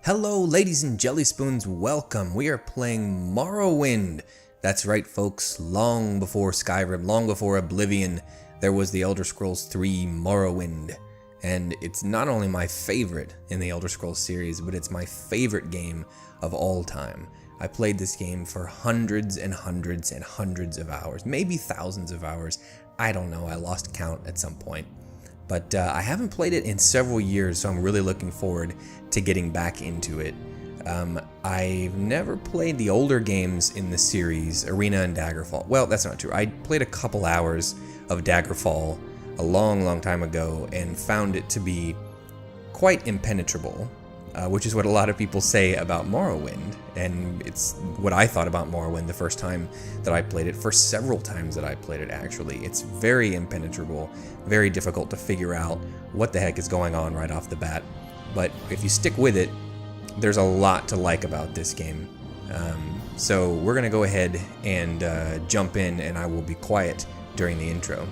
Hello, ladies and jelly spoons, welcome. We are playing Morrowind. That's right, folks. Long before Skyrim, long before Oblivion, there was the Elder Scrolls 3 Morrowind. And it's not only my favorite in the Elder Scrolls series, but it's my favorite game of all time. I played this game for hundreds and hundreds and hundreds of hours, maybe thousands of hours. I don't know, I lost count at some point. But I haven't played it in several years, so I'm really looking forward to getting back into it. I've never played the older games in the series, Arena and Daggerfall. Well, that's not true. I played a couple hours of Daggerfall a long time ago and found it to be quite impenetrable, which is what a lot of people say about Morrowind. And it's what I thought about Morrowind the first time that I played it, for several times that I played it actually. It's very impenetrable, very difficult to figure out what the heck is going on right off the bat. But if you stick with it, there's a lot to like about this game. So we're going to go ahead and jump in, and I will be quiet during the intro.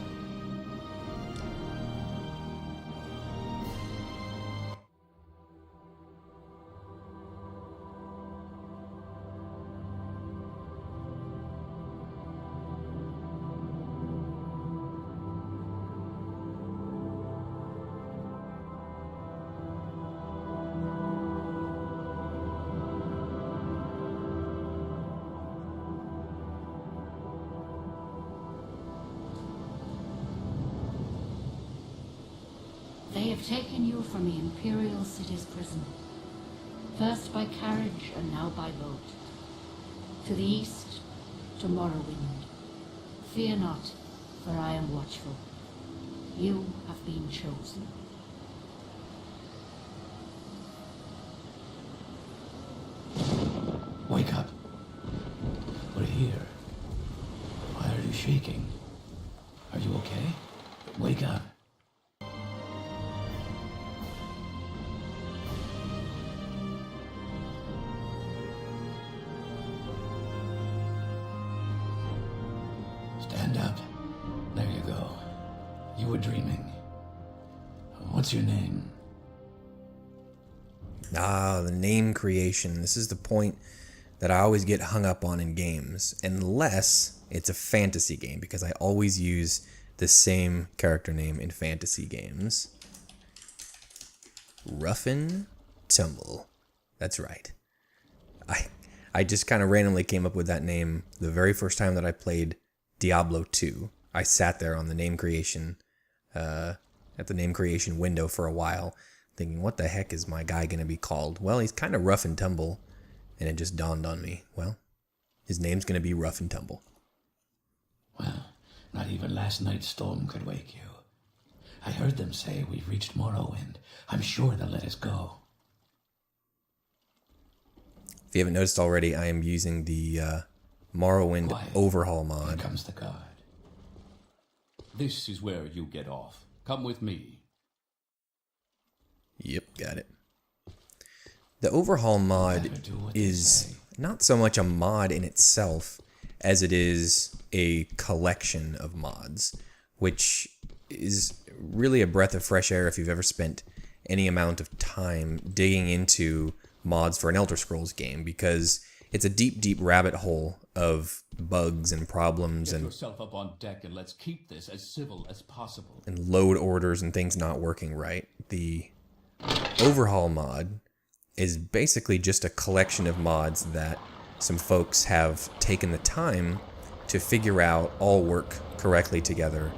They have taken you from the Imperial City's prison, first by carriage and now by boat. To the east, to Morrowind. Fear not, for I am watchful. You have been chosen. Wake up. We're here. Why are you shaking? Are you okay? Wake up. Stand up. There you go. You were dreaming. What's your name? The name creation. This is the point that I always get hung up on in games, unless it's a fantasy game, because I always use the same character name in fantasy games. Roughen Tumble. That's right. I just kind of randomly came up with that name the very first time that I played Diablo 2. I sat there on the name creation, at the name creation window for a while, thinking, what the heck is my guy going to be called? Well, he's kind of rough and tumble, and it just dawned on me. Well, his name's going to be Rough and Tumble. Well, not even last night's storm could wake you. I heard them say we've reached Morrowind. I'm sure they'll let us go. If you haven't noticed already, I am using the Morrowind Quiet. overhaul mod. Here comes the guard. This is where you get off. Come with me. Yep, got it. The overhaul mod Better do what they is say. not so much a mod in itself as it is a collection of mods, which is really a breath of fresh air if you've ever spent any amount of time digging into mods for an Elder Scrolls game, because it's a deep rabbit hole of bugs and problems Get and yourself up on deck and let's keep this as civil as possible. load orders and things not working right. The overhaul mod is basically just a collection of mods that some folks have taken the time to figure out all work correctly together.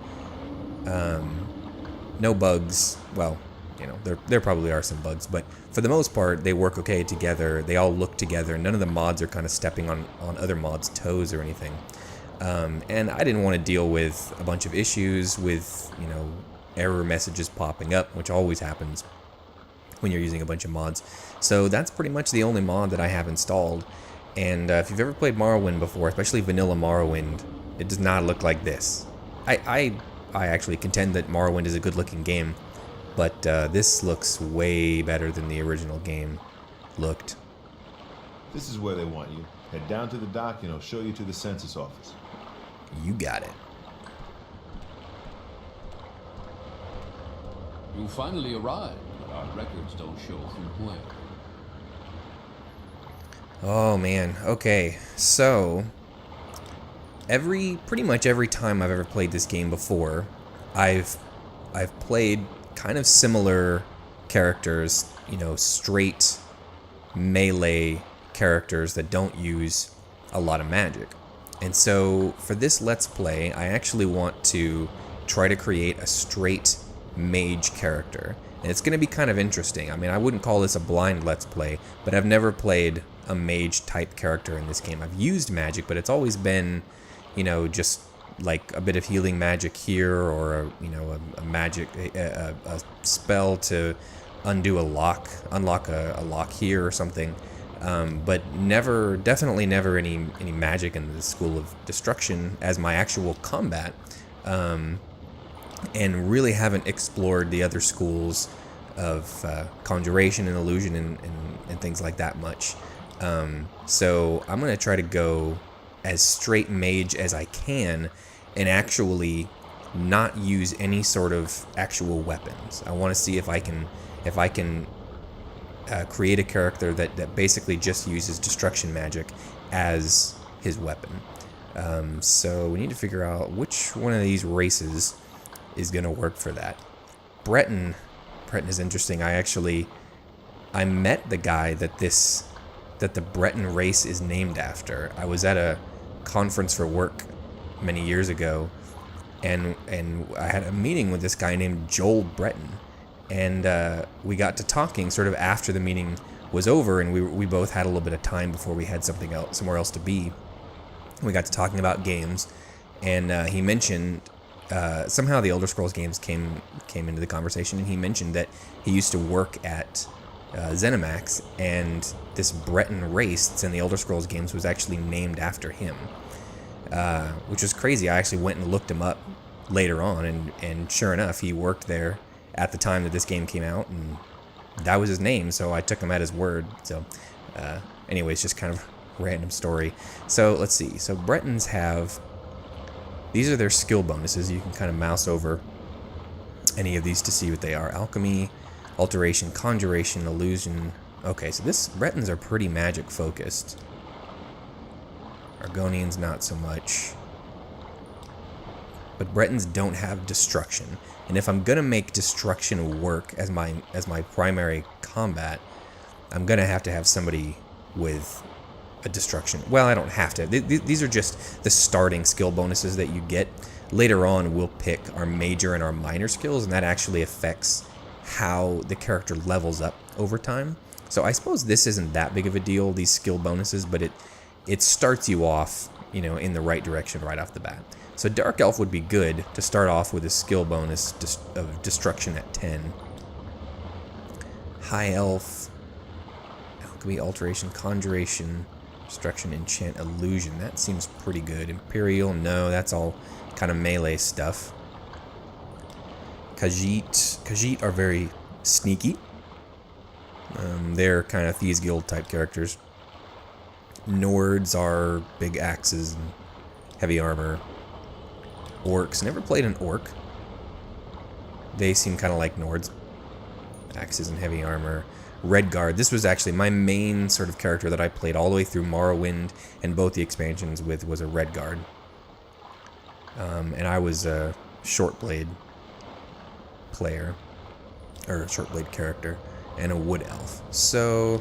No bugs. Well, you know, there probably are some bugs, but for the most part, they work okay together. They all look together. None of the mods are kind of stepping on other mods' toes or anything. And I didn't want to deal with a bunch of issues with, you know, error messages popping up, which always happens when you're using a bunch of mods. So that's pretty much the only mod that I have installed. And if you've ever played Morrowind before, especially vanilla Morrowind, it does not look like this. I actually contend that Morrowind is a good looking game, but this looks way better than the original game looked. This is where they want you. Head down to the dock and I'll show you to the census office. You got it. You finally arrived, but our records don't show from where. Oh man, okay. So pretty much every time I've ever played this game before, I've played kind of similar characters, you know, straight melee characters that don't use a lot of magic. And so for this Let's Play, I actually want to try to create a straight mage character. And it's going to be kind of interesting. I mean, I wouldn't call this a blind Let's Play, but I've never played a mage type character in this game. I've used magic, but it's always been, you know, just like a bit of healing magic here, or a magic a spell to undo a lock, unlock a lock here or something. But definitely never any magic in the School of Destruction as my actual combat, and really haven't explored the other schools of conjuration and illusion and things like that much. So I'm gonna try to go as straight mage as I can, and actually not use any sort of actual weapons. I want to see if I can create a character that basically just uses destruction magic as his weapon. So we need to figure out which one of these races is going to work for that. Breton is interesting. I met the guy that the Breton race is named after. I was at a conference for work many years ago, and I had a meeting with this guy named Joel Breton. And we got to talking sort of after the meeting was over, and we both had a little bit of time before we had somewhere else to be. We got to talking about games, and he mentioned somehow the Elder Scrolls games came into the conversation, and he mentioned that he used to work at ZeniMax, and this Breton race that's in the Elder Scrolls games was actually named after him, which was crazy. I actually went and looked him up later on, and sure enough, he worked there at the time that this game came out, and that was his name, so I took him at his word. So anyways, just kind of random story. So let's see. So Bretons these are their skill bonuses. You can kind of mouse over any of these to see what they are. Alchemy, alteration, conjuration, illusion. Okay, so Bretons are pretty magic focused. Argonians not so much. But Bretons don't have destruction. And if I'm gonna make destruction work as my primary combat, I'm gonna have to have somebody with a destruction. Well, I don't have to. These are just the starting skill bonuses that you get. Later on, we'll pick our major and our minor skills, and that actually affects how the character levels up over time. So I suppose this isn't that big of a deal, these skill bonuses, but it starts you off, you know, in the right direction right off the bat. So Dark Elf would be good to start off with a skill bonus of Destruction at 10. High Elf, Alchemy, Alteration, Conjuration, Destruction, Enchant, Illusion. That seems pretty good. Imperial, no, that's all kind of melee stuff. Khajiit are very sneaky. They're kind of Thieves Guild type characters. Nords are big axes and heavy armor. Orcs. Never played an orc. They seem kind of like Nords. Axes and heavy armor. Redguard. This was actually my main sort of character that I played all the way through Morrowind and both the expansions with was a Redguard. And I was a Shortblade player. Or a Shortblade character. And a Wood Elf. So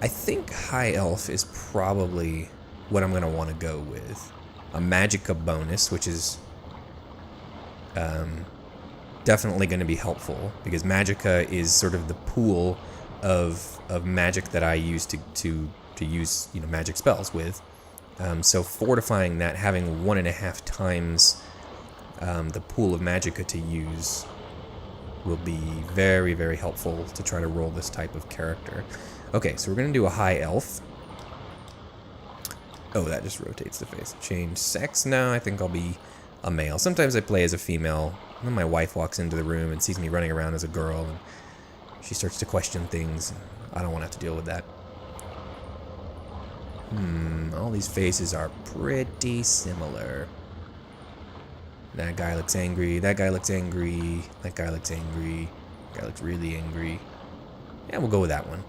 I think High Elf is probably what I'm going to want to go with. A Magicka bonus, which is definitely going to be helpful, because Magicka is sort of the pool of magic that I use to use, you know, magic spells with. So fortifying that, having 1.5 times the pool of Magicka to use will be very, very helpful to try to roll this type of character. Okay, so we're going to do a High Elf. Oh, that just rotates the face. Change sex? No, I think I'll be a male. Sometimes I play as a female, and then my wife walks into the room and sees me running around as a girl, and she starts to question things. I don't want to have to deal with that. All these faces are pretty similar. That guy looks angry, that guy looks angry, that guy looks angry, that guy looks really angry. Yeah, we'll go with that one.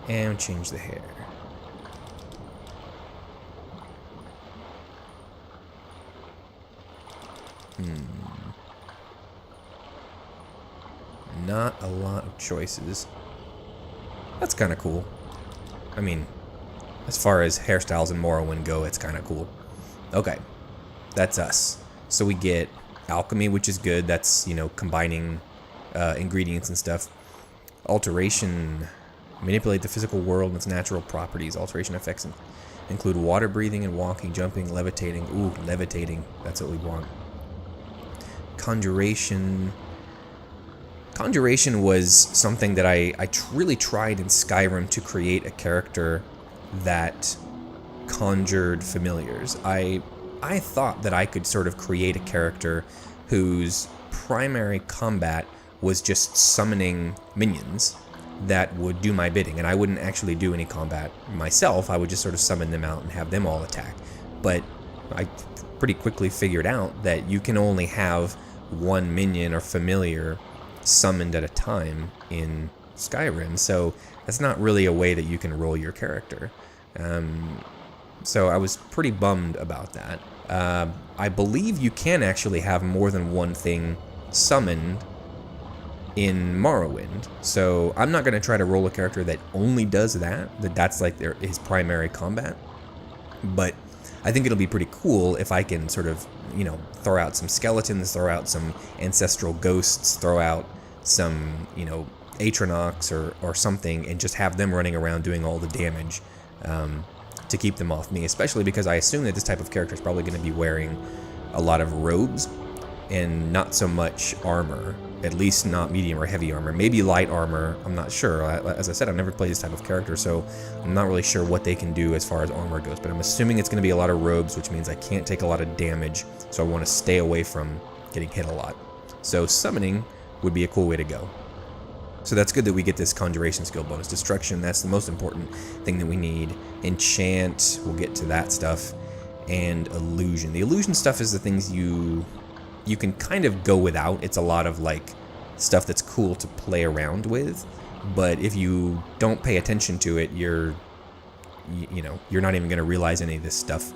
And change the hair. Not a lot of choices. That's kind of cool. I mean, as far as hairstyles in Morrowind go, it's kind of cool. Okay, that's us. So we get alchemy, which is good. That's, you know, combining ingredients and stuff. Alteration. Manipulate the physical world and its natural properties. Alteration effects include water breathing and walking, jumping, levitating. Ooh, levitating. That's what we want. Conjuration. Conjuration was something that I really tried in Skyrim to create a character that conjured familiars. I thought that I could sort of create a character whose primary combat was just summoning minions that would do my bidding, and I wouldn't actually do any combat myself. I would just sort of summon them out and have them all attack. But I pretty quickly figured out that you can only have one minion or familiar summoned at a time in Skyrim, so that's not really a way that you can roll your character. So I was pretty bummed about that. I believe you can actually have more than one thing summoned in Morrowind, so I'm not going to try to roll a character that only does that's like his primary combat, but I think it'll be pretty cool if I can sort of, you know, throw out some skeletons, throw out some ancestral ghosts, throw out some, you know, Atronox or something, and just have them running around doing all the damage to keep them off me, especially because I assume that this type of character is probably going to be wearing a lot of robes and not so much armor, at least not medium or heavy armor. Maybe light armor, I'm not sure. As I said, I've never played this type of character, so I'm not really sure what they can do as far as armor goes, but I'm assuming it's going to be a lot of robes, which means I can't take a lot of damage, so I want to stay away from getting hit a lot. So summoning would be a cool way to go. So that's good that we get this conjuration skill bonus. Destruction, that's the most important thing that we need. Enchant, we'll get to that stuff. And illusion. The illusion stuff is the things you can kind of go without. It's a lot of like stuff that's cool to play around with, but if you don't pay attention to it, you're not even going to realize any of this stuff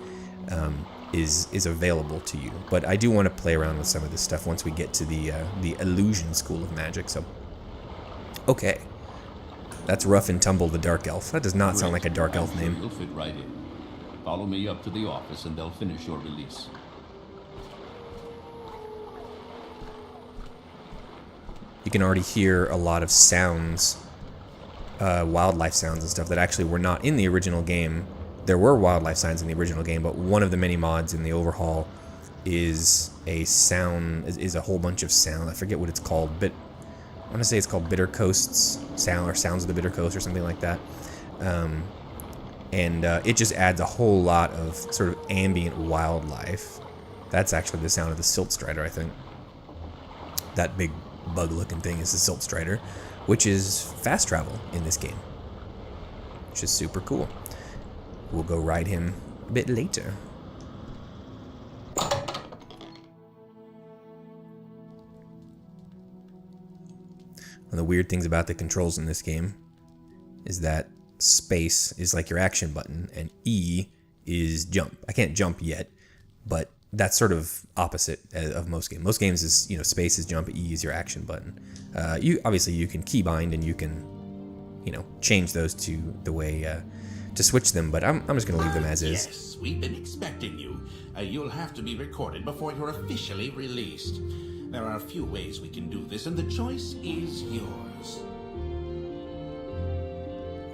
is available to you. But I do want to play around with some of this stuff once we get to the illusion school of magic. So okay, that's Rough and Tumble the Dark Elf. That does not sound like a Dark Elf name. You'll fit right in. Follow me up to the office and they'll finish your release. You can already hear a lot of sounds, wildlife sounds and stuff that actually were not in the original game. There were wildlife sounds in the original game, but one of the many mods in the overhaul is a whole bunch of sound. I forget what it's called, but I want to say it's called Bitter Coast's sound, or Sounds of the Bitter Coast, or something like that. It just adds a whole lot of sort of ambient wildlife. That's actually the sound of the Silt Strider, I think. That big bug-looking thing is the Silt Strider, which is fast travel in this game, which is super cool. We'll go ride him a bit later. One of the weird things about the controls in this game is that space is like your action button and E is jump. I can't jump yet, but that's sort of opposite of most games. Most games is, you know, space is jump, E is your action button. You can keybind and you can, you know, change those to the way to switch them, but I'm just gonna leave them as is. Yes, we've been expecting you. You'll have to be recorded before you're officially released. There are a few ways we can do this, and the choice is yours.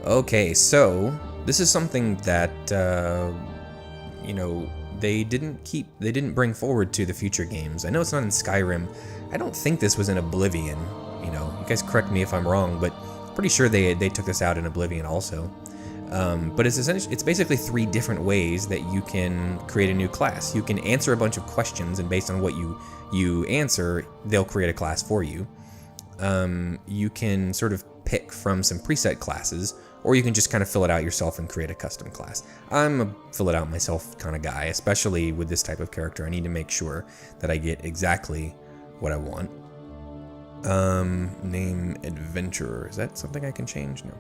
Okay, so this is something that you know, they didn't bring forward to the future games. I know it's not in Skyrim. I don't think this was in Oblivion. You know, you guys correct me if I'm wrong, but pretty sure they took this out in Oblivion also. But it's basically 3 different ways that you can create a new class. You can answer a bunch of questions, and based on what you answer, they'll create a class for you. You can sort of pick from some preset classes, or you can just kind of fill it out yourself and create a custom class. I'm a fill it out myself kind of guy, especially with this type of character. I need to make sure that I get exactly what I want. Name Adventurer. Is that something I can change? No.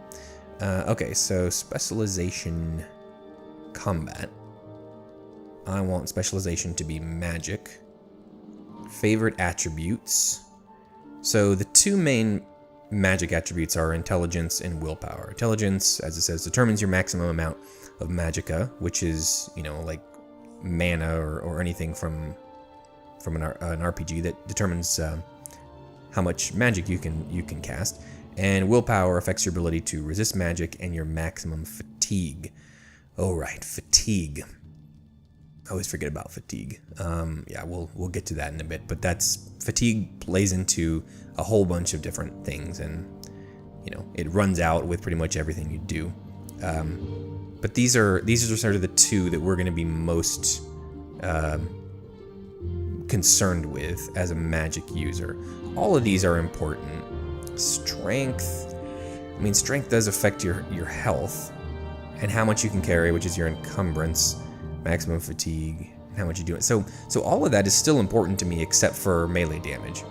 Okay, so specialization combat. I want specialization to be magic. favorite attributes. So the two main magic attributes are intelligence and willpower. Intelligence, as it says, determines your maximum amount of magicka, which is, you know, like mana or anything from an RPG that determines how much magic you can cast. And willpower affects your ability to resist magic and your maximum fatigue. Oh right, fatigue. I always forget about fatigue. Yeah, we'll get to that in a bit. But fatigue plays into a whole bunch of different things, and you know it runs out with pretty much everything you do. But these are sort of the two that we're going to be most concerned with as a magic user. All of these are important. Strength. I mean, strength does affect your health and how much you can carry, which is your encumbrance, maximum fatigue, and how much you do it. So all of that is still important to me, except for melee damage.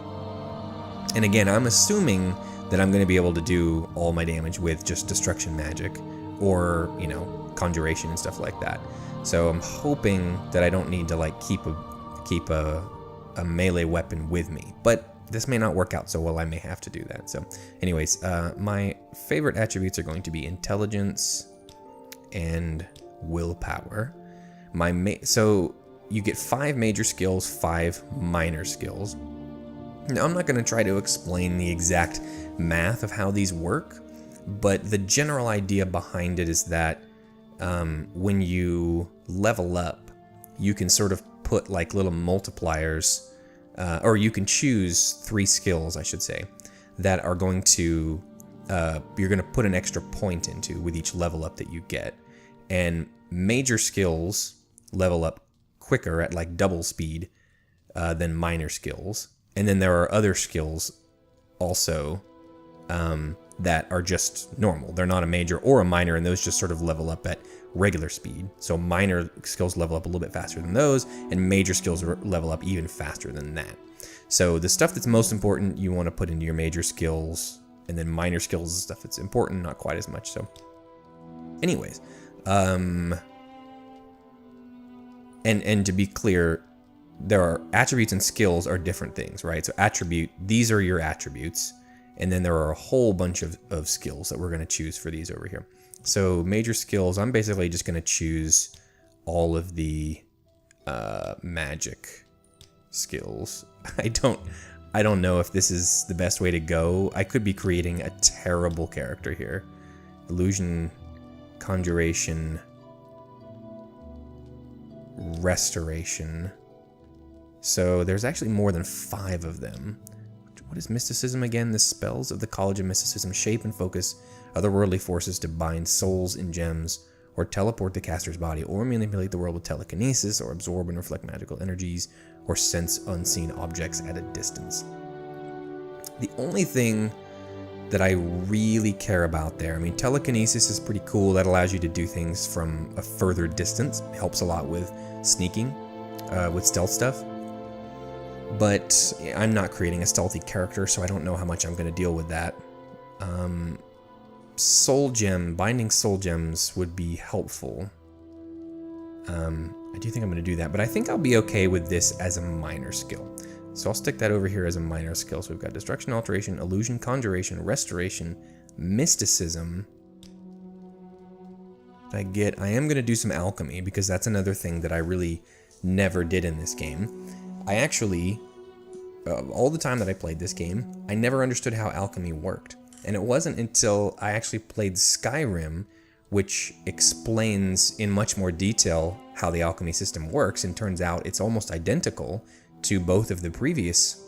And again, I'm assuming that I'm going to be able to do all my damage with just destruction magic, or you know, conjuration and stuff like that. So I'm hoping that I don't need to like keep a melee weapon with me, but this may not work out so well. I may have to do that. So anyways, my favorite attributes are going to be intelligence and willpower. So you get 5 major skills, 5 minor skills. Now I'm not going to try to explain the exact math of how these work, but the general idea behind it is that when you level up, you can sort of put like little multipliers, or you can choose 3 skills, I should say, that are going to, you're going to put an extra point into with each level up that you get. And major skills level up quicker at like double speed than minor skills. And then there are other skills also that are just normal. They're not a major or a minor, and those just sort of level up at regular speed. So minor skills level up a little bit faster than those, and major skills level up even faster than that. So the stuff that's most important, you want to put into your major skills, and then minor skills is stuff that's important, not quite as much. So anyways, and to be clear, there are attributes and skills are different things, right? So attribute, these are your attributes. And then there are a whole bunch of skills that we're going to choose for these over here. So major skills, I'm basically just going to choose all of the magic skills. I don't know if this is the best way to go. I could be creating a terrible character here. Illusion, conjuration, restoration. So there's actually more than 5 of them. What is mysticism again? The spells of the College of Mysticism shape and focus otherworldly forces to bind souls in gems, or teleport the caster's body, or manipulate the world with telekinesis, or absorb and reflect magical energies, or sense unseen objects at a distance. The only thing that I really care about there, I mean, telekinesis is pretty cool. That allows you to do things from a further distance. It helps a lot with sneaking, with stealth stuff. But I'm not creating a stealthy character, so I don't know how much I'm going to deal with that. Soul gem, binding soul gems would be helpful. I do think I'm going to do that, but I think I'll be okay with this as a minor skill. So I'll stick that over here as a minor skill. So we've got destruction, alteration, illusion, conjuration, restoration, mysticism. I am going to do some alchemy, because that's another thing that I really never did in this game. I actually, all the time that I played this game, I never understood how alchemy worked. And it wasn't until I actually played Skyrim, which explains in much more detail how the alchemy system works, and turns out it's almost identical to both of the previous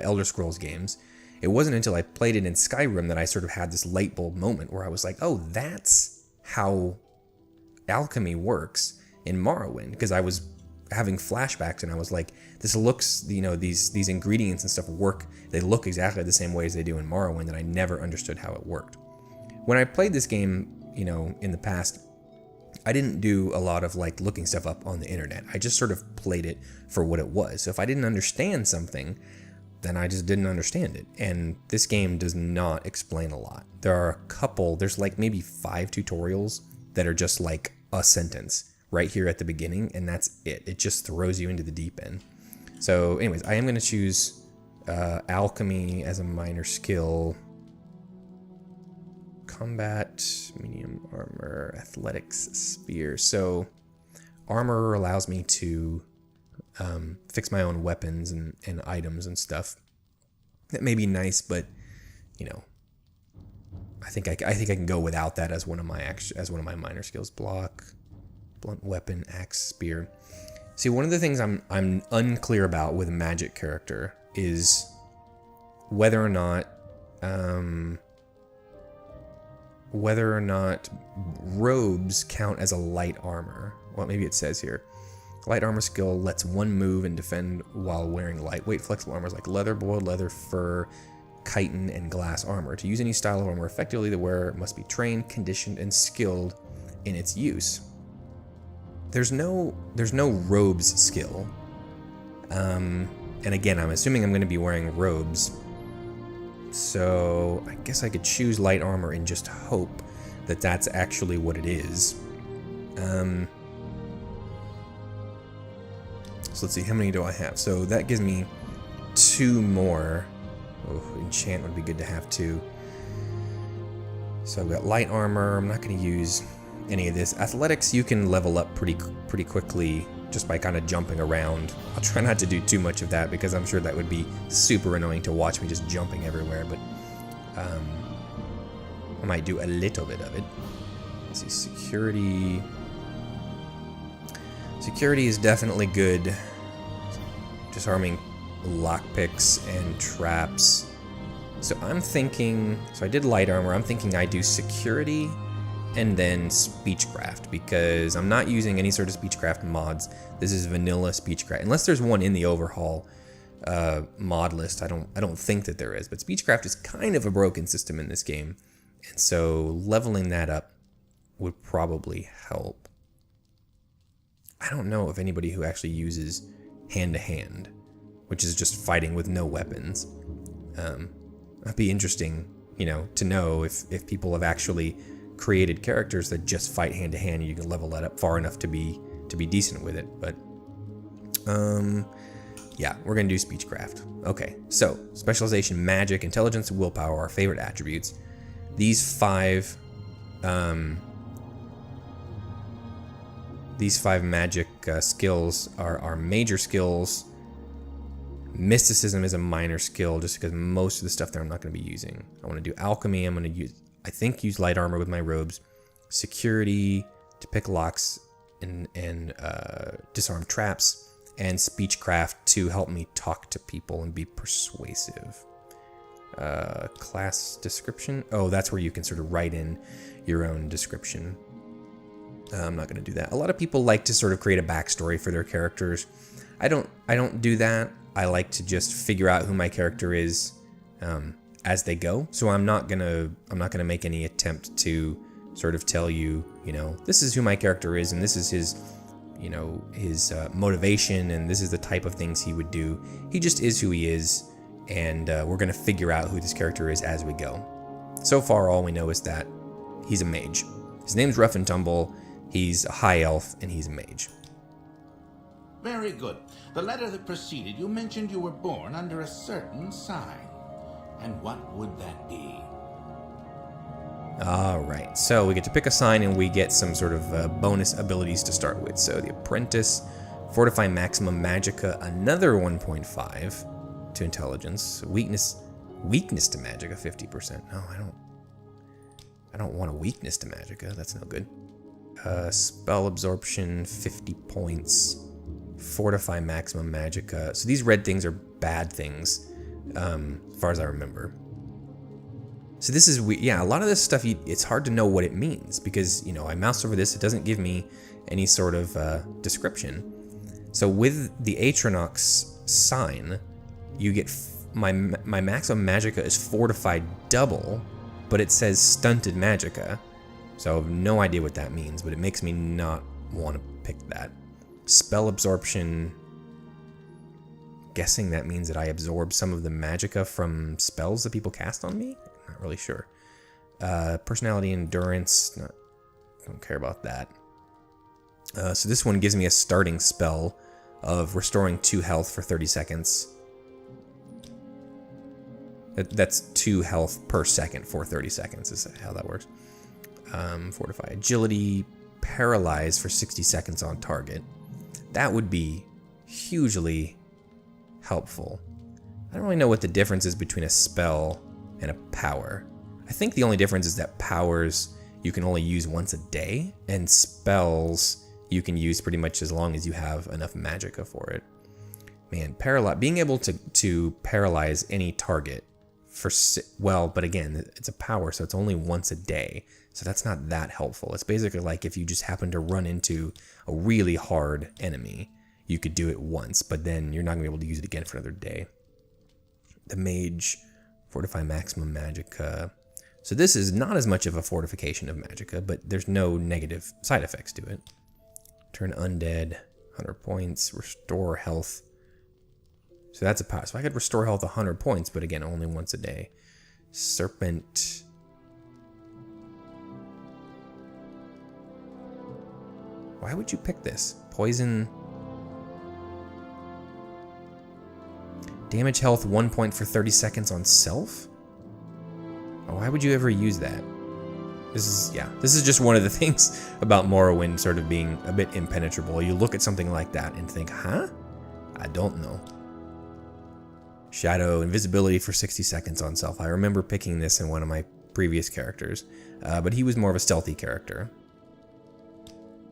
Elder Scrolls games. It wasn't until I played it in Skyrim that I sort of had this light bulb moment where I was like, oh, that's how alchemy works in Morrowind, because I was having flashbacks and I was like, this looks, you know, these ingredients and stuff work, they look exactly the same way as they do in Morrowind, and I never understood how it worked. When I played this game, you know, in the past, I didn't do a lot of like looking stuff up on the internet. I just sort of played it for what it was. So if I didn't understand something, then I just didn't understand it. And this game does not explain a lot. There are a couple, there's like maybe 5 tutorials that are just like a sentence right here at the beginning, and that's it. It just throws you into the deep end. So anyways, I am going to choose alchemy as a minor skill. Combat, medium armor, athletics, spear. So armor allows me to fix my own weapons and items and stuff. That may be nice, but you know, I think I can go without that as one of my minor skills. Block, blunt weapon, axe, spear. See, one of the things I'm unclear about with a magic character is whether or not robes count as a light armor. Well, maybe it says here. Light armor skill lets one move and defend while wearing lightweight flexible armors like leather, boiled leather, fur, chitin, and glass armor. To use any style of armor effectively, the wearer must be trained, conditioned, and skilled in its use. There's no robes skill. And again, I'm assuming I'm going to be wearing robes. So I guess I could choose light armor and just hope that that's actually what it is. So let's see, how many do I have? So that gives me 2 more. Oh, enchant would be good to have 2. So I've got light armor. I'm not going to use any of this. Athletics, you can level up pretty quickly just by kind of jumping around. I'll try not to do too much of that because I'm sure that would be super annoying to watch me just jumping everywhere, but I might do a little bit of it. Let's see, security. Security is definitely good. Disarming lockpicks and traps. So I'm thinking, so I did light armor. I'm thinking I do security and then speechcraft because I'm not using any sort of speechcraft mods. This is vanilla speechcraft, unless there's one in the overhaul mod list. I don't think that there is, but speechcraft is kind of a broken system in this game, and so leveling that up would probably help. I don't know if anybody who actually uses hand-to-hand, which is just fighting with no weapons. That'd be interesting, to know if people have actually created characters that just fight hand-to-hand and you can level that up far enough to be decent with it. But, yeah, we're going to do speechcraft. Okay, so specialization, magic, intelligence, and willpower are our favorite attributes. These five magic skills are our major skills. Mysticism is a minor skill just because most of the stuff there I'm not going to be using. I want to do alchemy. I'm going to use light armor with my robes. Security to pick locks and disarm traps. And speechcraft to help me talk to people and be persuasive. Class description. Oh, that's where you can sort of write in your own description. I'm not going to do that. A lot of people like to sort of create a backstory for their characters. I don't do that. I like to just figure out who my character is as they go. So I'm not gonna make any attempt to sort of tell you, this is who my character is and this is his, his motivation and this is the type of things he would do. He just is who he is, and we're gonna figure out who this character is as we go. So far, all we know is that he's a mage. His name's Rough and Tumble. He's a high elf and he's a mage. Very good. The letter that preceded you mentioned you were born under a certain sign. And what would that be? Alright, so we get to pick a sign and we get some sort of bonus abilities to start with. So the Apprentice, Fortify Maximum Magicka, another 1.5 to Intelligence. Weakness to Magicka, 50%. No, I don't want a weakness to Magicka. That's no good. Spell Absorption, 50 points. Fortify Maximum Magicka. So these red things are bad things, as far as I remember. So this is, a lot of this stuff, it's hard to know what it means because, I mouse over this, it doesn't give me any sort of description. So with the Atronox sign, you get, my Maximum Magicka is Fortified double, but it says Stunted Magicka. So I have no idea what that means, but it makes me not want to pick that. Spell Absorption, guessing that means that I absorb some of the magicka from spells that people cast on me? Not really sure. Personality, Endurance, don't care about that. So this one gives me a starting spell of restoring 2 health for 30 seconds. That's 2 health per second for 30 seconds is how that works. Fortify agility, paralyze for 60 seconds on target. That would be hugely helpful. I don't really know what the difference is between a spell and a power. I think the only difference is that powers you can only use once a day, and spells you can use pretty much as long as you have enough magicka for it. Man, being able to paralyze any target for, well, but again, it's a power, so it's only once a day, so that's not that helpful. It's basically like if you just happen to run into a really hard enemy, you could do it once, but then you're not going to be able to use it again for another day. The mage, fortify maximum magicka. So this is not as much of a fortification of magicka, but there's no negative side effects to it. Turn undead, 100 points, restore health. So that's a power. So I could restore health 100 points, but again, only once a day. Serpent. Why would you pick this? Poison. Damage health 1 point for 30 seconds on self? Oh, why would you ever use that? This is just one of the things about Morrowind sort of being a bit impenetrable. You look at something like that and think, huh? I don't know. Shadow, invisibility for 60 seconds on self. I remember picking this in one of my previous characters, but he was more of a stealthy character.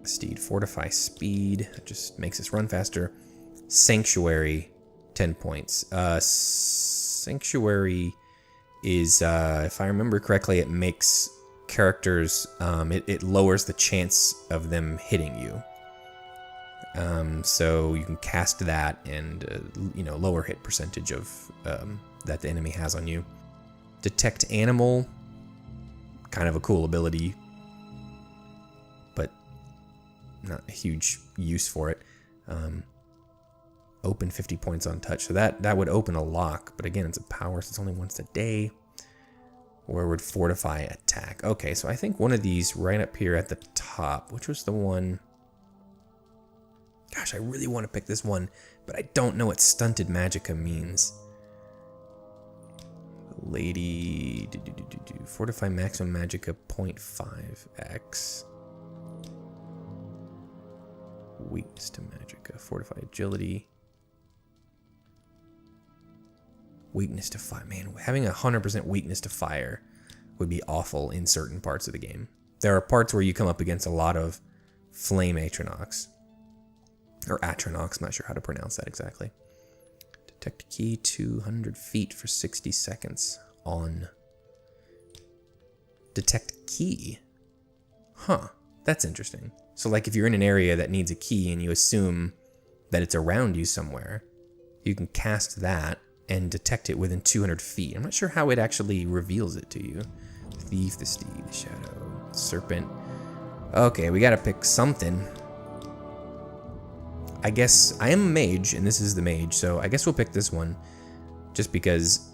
Steed, fortify speed. That just makes us run faster. Sanctuary, 10 points. Sanctuary is, if I remember correctly, it makes characters, it lowers the chance of them hitting you. So you can cast that and, lower hit percentage of that the enemy has on you. Detect animal, kind of a cool ability, but not a huge use for it. Open 50 points on touch, so that would open a lock, but again, it's a power, so it's only once a day. Or would fortify attack. Okay, so I think one of these right up here at the top, which was the one... Gosh, I really want to pick this one, but I don't know what stunted magicka means. Lady... Fortify maximum magicka 0.5x. Weakness to magicka. Fortify agility. Weakness to fire. Man, having 100% weakness to fire would be awful in certain parts of the game. There are parts where you come up against a lot of flame Atronox. Or Atronox, I'm not sure how to pronounce that exactly. Detect key 200 feet for 60 seconds on. Detect key. Huh, that's interesting. So like if you're in an area that needs a key and you assume that it's around you somewhere, you can cast that and detect it within 200 feet. I'm not sure how it actually reveals it to you. Thief, the steed, the shadow, serpent. Okay, we gotta pick something. I guess I am a mage, and this is the mage, so I guess we'll pick this one just because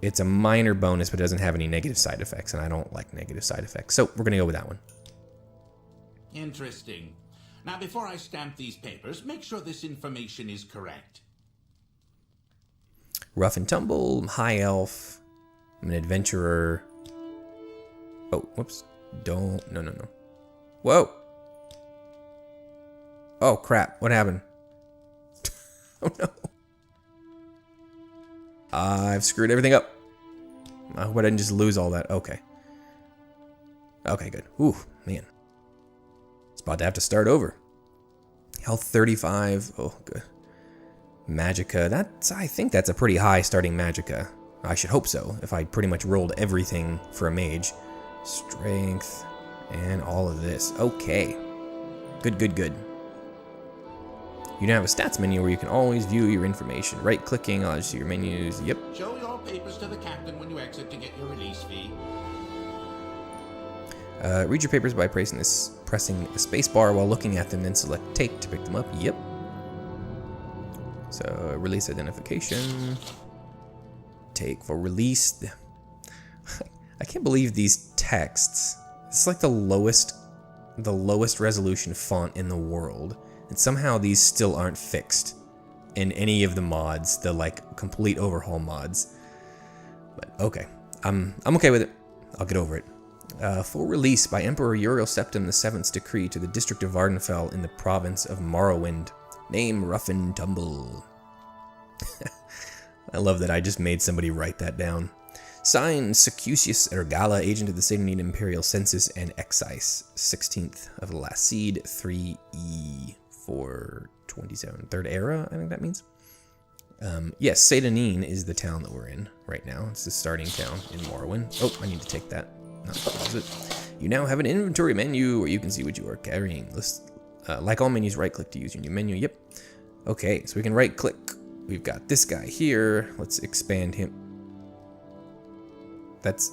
it's a minor bonus, but it doesn't have any negative side effects, and I don't like negative side effects. So we're gonna go with that one. Interesting. Now, before I stamp these papers, make sure this information is correct. Rough and tumble, high elf, I'm an adventurer. Oh, whoops. No. Whoa. Oh, crap. What happened? Oh, no. I've screwed everything up. I hope I didn't just lose all that. Okay. Okay, good. Ooh, man. It's about to have to start over. Health 35. Oh, good. Magicka. I think that's a pretty high starting magicka. I should hope so, if I pretty much rolled everything for a mage. Strength, and all of this. Okay. Good. You now have a stats menu where you can always view your information. Right-clicking, I'll just see your menus. Yep. Show your papers to the captain when you exit to get your release fee. Read your papers by pressing the space bar while looking at them, then select take to pick them up. Yep. So, release identification. Take for release. I can't believe these texts. It's like the lowest resolution font in the world. And somehow these still aren't fixed in any of the mods, the like complete overhaul mods. But okay, I'm okay with it. I'll get over it. Full release by Emperor Uriel Septim VII's decree to the district of Vvardenfell in the province of Morrowind. Name Rough and Tumble. I love that I just made somebody write that down. Signed, Secusius Ergala, agent of the Satanine Imperial Census and Excise. 16th of the last seed, 3E 427. Third era, I think that means. Yes, Satanine is the town that we're in right now. It's the starting town in Morrowind. Oh, I need to take that. Not pause it. You now have an inventory menu where you can see what you are carrying. Like all menus, right-click to use your new menu. Yep. Okay, so we can right-click. We've got this guy here. Let's expand him. That's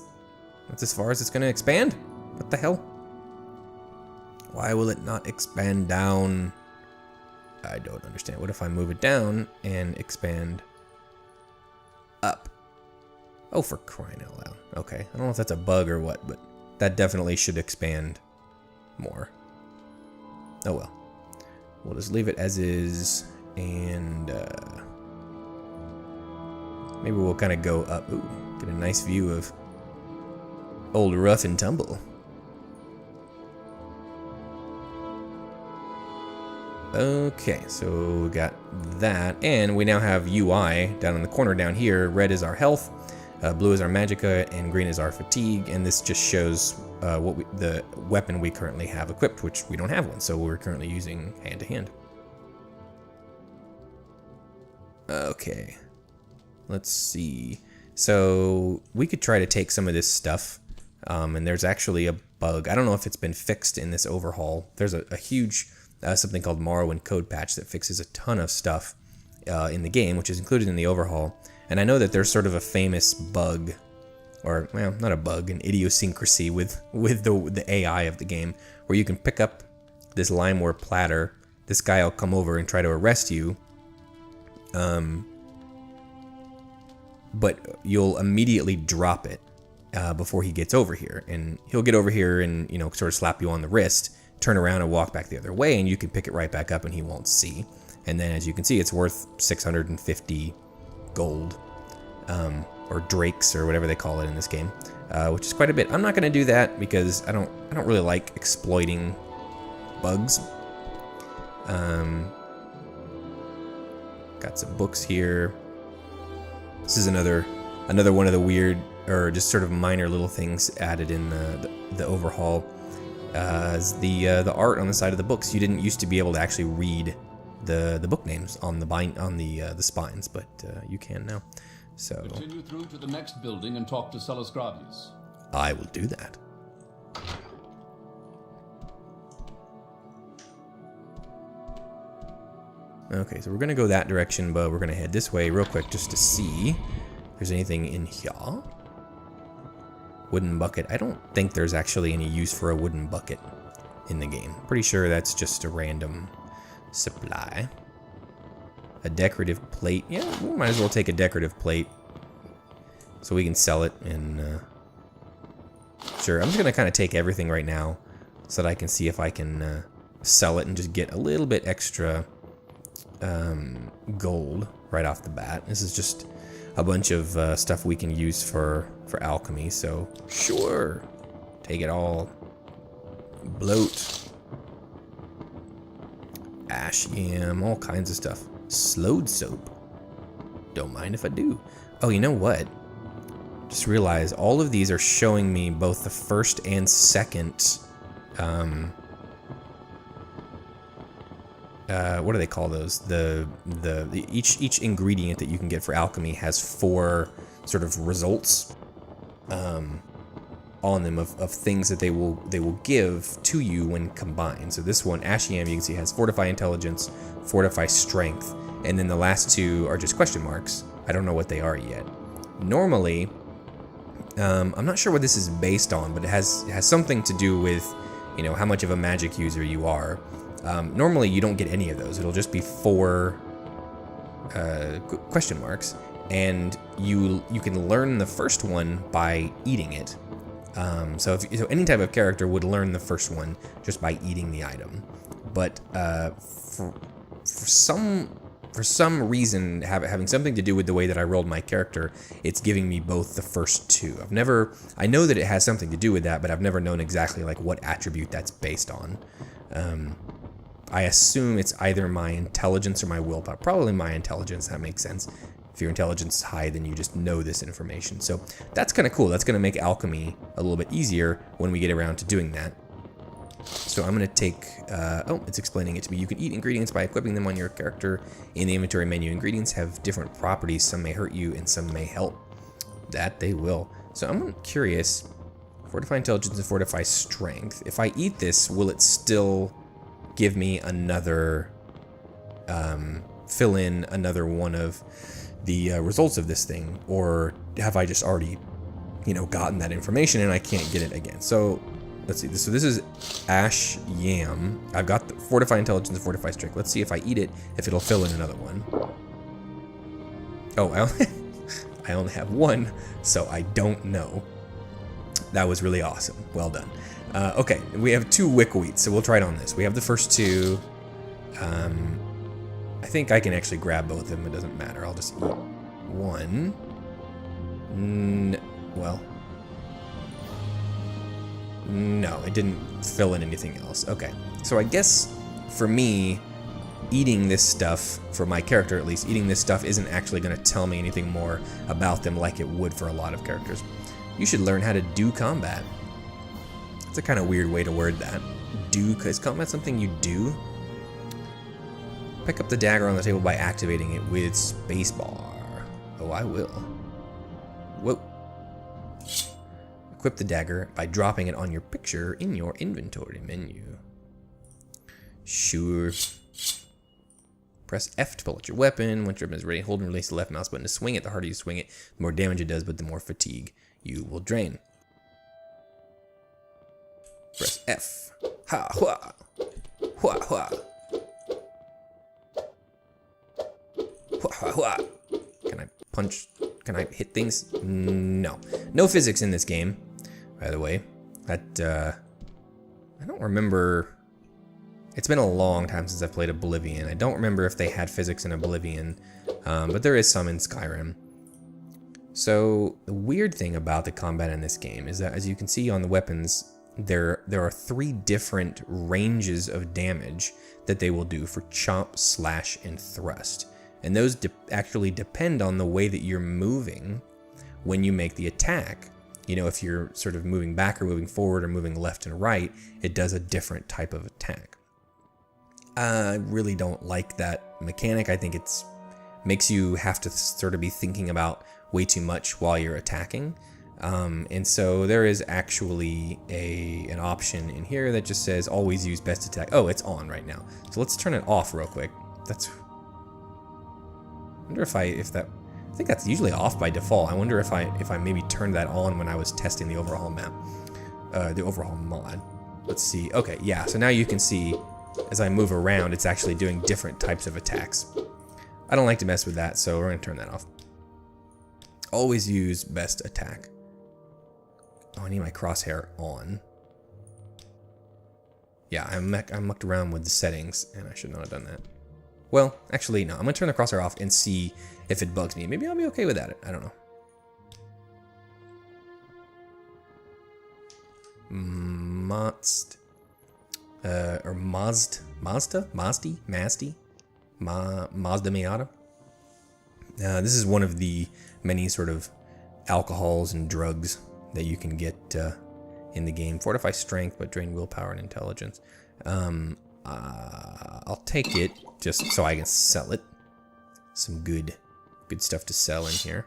as far as it's going to expand? What the hell? Why will it not expand down? I don't understand. What if I move it down and expand up? Oh, for crying out loud. Okay, I don't know if that's a bug or what, but that definitely should expand more. Oh well. We'll just leave it as is, and maybe we'll kind of go up. Ooh, get a nice view of old Rough and Tumble. Okay, so we got that, and we now have UI down in the corner down here. Red is our health, blue is our magicka, and green is our fatigue, and this just shows the weapon we currently have equipped, which we don't have one, so we're currently using hand-to-hand. Okay, let's see. So we could try to take some of this stuff, and there's actually a bug. I don't know if it's been fixed in this overhaul. There's a huge something called Morrowind code patch that fixes a ton of stuff in the game, which is included in the overhaul. And I know that there's sort of a famous bug, or well, not a bug, an idiosyncrasy with the AI of the game, where you can pick up this limeware platter. This guy will come over and try to arrest you, but you'll immediately drop it before he gets over here, and he'll get over here and sort of slap you on the wrist, turn around and walk back the other way, and you can pick it right back up and he won't see. And then as you can see, it's worth 650 gold, or drakes, or whatever they call it in this game, which is quite a bit. I'm not going to do that because I don't really like exploiting bugs. Got some books here. This is another one of the weird, or just sort of minor little things added in the overhaul. The art on the side of the books. You didn't used to be able to actually read the book names on the spines, but you can now. So continue through to the next building and talk to Celes Gravius. I will do that. Okay, so we're gonna go that direction, but we're gonna head this way real quick just to see if there's anything in here. Wooden bucket. I don't think there's actually any use for a wooden bucket in the game. Pretty sure that's just a random supply. A decorative plate. Yeah, we might as well take a decorative plate so we can sell it. And sure, I'm just gonna kind of take everything right now so that I can see if I can sell it and just get a little bit extra gold right off the bat. This is just a bunch of stuff we can use for alchemy, so sure, take it all. Bloat, ash yam, all kinds of stuff. Slowed soap, don't mind if I do. Oh, you know what? Just realized all of these are showing me both the first and second what do they call those? Each ingredient that you can get for alchemy has 4 sort of results on them of things that they will give to you when combined. So this one, Ashiam, you can see has Fortify Intelligence, Fortify Strength, and then the last 2 are just question marks. I don't know what they are yet. Normally, I'm not sure what this is based on, but it has something to do with how much of a magic user you are. Normally you don't get any of those. It'll just be 4 question marks, and you can learn the first one by eating it. So any type of character would learn the first one just by eating the item. but for some reason, having something to do with the way that I rolled my character, it's giving me both the first two. I know that it has something to do with that, but I've never known exactly like what attribute that's based on. I assume it's either my intelligence or my willpower. Probably my intelligence, that makes sense. If your intelligence is high, then you just know this information. So that's kind of cool. That's going to make alchemy a little bit easier when we get around to doing that. So I'm going to take, oh, it's explaining it to me. You can eat ingredients by equipping them on your character in the inventory menu. Ingredients have different properties. Some may hurt you and some may help. That they will. So I'm curious, fortify intelligence and fortify strength. If I eat this, will it still give me another, fill in another one of the results of this thing? Or have I just already, gotten that information and I can't get it again? So let's see. So this is ash yam. I've got the fortify intelligence and fortify strength. Let's see if I eat it, if it'll fill in another one. Oh, I only have one, so I don't know. That was really awesome. Well done. Okay, we have 2 wick wheat, so we'll try it on this. We have the first 2. I think I can actually grab both of them. It doesn't matter. I'll just eat one. Well, no, it didn't fill in anything else. Okay, so I guess for me, eating this stuff, for my character at least, eating this stuff isn't actually going to tell me anything more about them like it would for a lot of characters. You should learn how to do combat. It's a kind of weird way to word that. Do, is combat something you do? Pick up the dagger on the table by activating it with spacebar. Oh, I will. Whoa. Equip the dagger by dropping it on your picture in your inventory menu. Sure. Press F to pull out your weapon. Once your weapon is ready, hold and release the left mouse button to swing it. The harder you swing it, the more damage it does, but the more fatigue you will drain. Press F. Ha, hua. Hua, hua. Hua, hua, hua. Can I punch? Can I hit things? No. No physics in this game, by the way. That, I don't remember. It's been a long time since I've played Oblivion. I don't remember if they had physics in Oblivion, but there is some in Skyrim. So the weird thing about the combat in this game is that, as you can see on the weapons, there are 3 different ranges of damage that they will do for chop, slash, and thrust. And those actually depend on the way that you're moving when you make the attack. If you're sort of moving back or moving forward or moving left and right, it does a different type of attack. I really don't like that mechanic. I think it makes you have to sort of be thinking about way too much while you're attacking. And so there is actually an option in here that just says always use best attack. Oh, it's on right now. So let's turn it off real quick. I wonder I think that's usually off by default. I wonder if I maybe turned that on when I was testing the overhaul map, the overhaul mod. Let's see. Okay, yeah. So now you can see as I move around, it's actually doing different types of attacks. I don't like to mess with that, so we're gonna turn that off. Always use best attack. Oh, I need my crosshair on. Yeah, I mucked around with the settings, and I should not have done that. Well, actually, no. I'm going to turn the crosshair off and see if it bugs me. Maybe I'll be okay with that. I don't know. Mazda Miata. This is one of the many sort of alcohols and drugs that you can get in the game. Fortify strength, but drain willpower and intelligence. I'll take it just so I can sell it. Some good stuff to sell in here.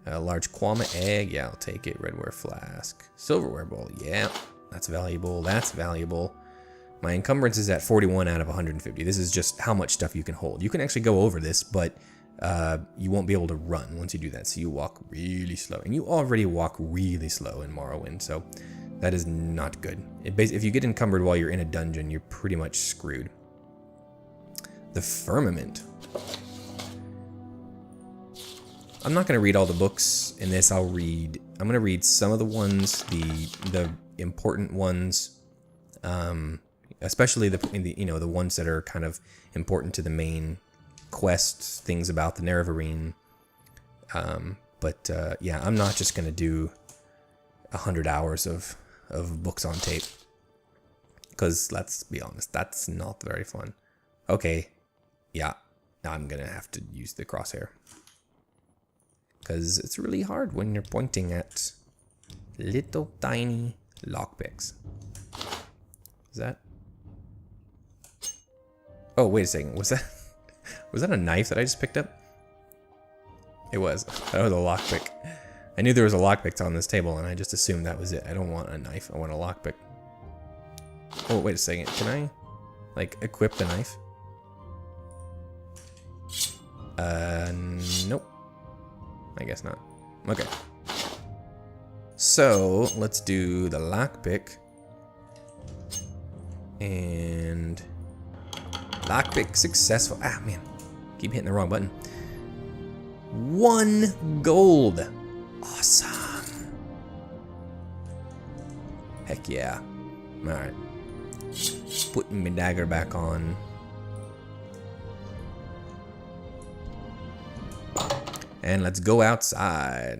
A large kwama egg, yeah, I'll take it. Redware flask, silverware bowl, yeah, that's valuable. That's valuable. My encumbrance is at 41 out of 150. This is just how much stuff you can hold. You can actually go over this, but you won't be able to run once you do that. So you walk really slow, and you already walk really slow in Morrowind. So that is not good. If you get encumbered while you're in a dungeon, you're pretty much screwed. The Firmament. I'm not going to read all the books in this. I'm going to read some of the ones, the important ones. especially the ones that are kind of important to the main quests, things about the Nerevarine. But yeah, I'm not just gonna do 100 hours of books on tape, because let's be honest, that's not very fun. Okay, yeah, I'm gonna have to use the crosshair, because it's really hard when you're pointing at little tiny lockpicks. Is that? Oh, wait a second. Was that a knife that I just picked up? It was. That was a lockpick. I knew there was a lockpick on this table, and I just assumed that was it. I don't want a knife. I want a lockpick. Oh, wait a second. Can I, like, equip the knife? Nope. I guess not. Okay. So, let's do the lockpick. And lockpick successful. Ah, man. Keep hitting the wrong button. 1 gold. Awesome. Heck yeah. Alright. Putting my dagger back on. And let's go outside.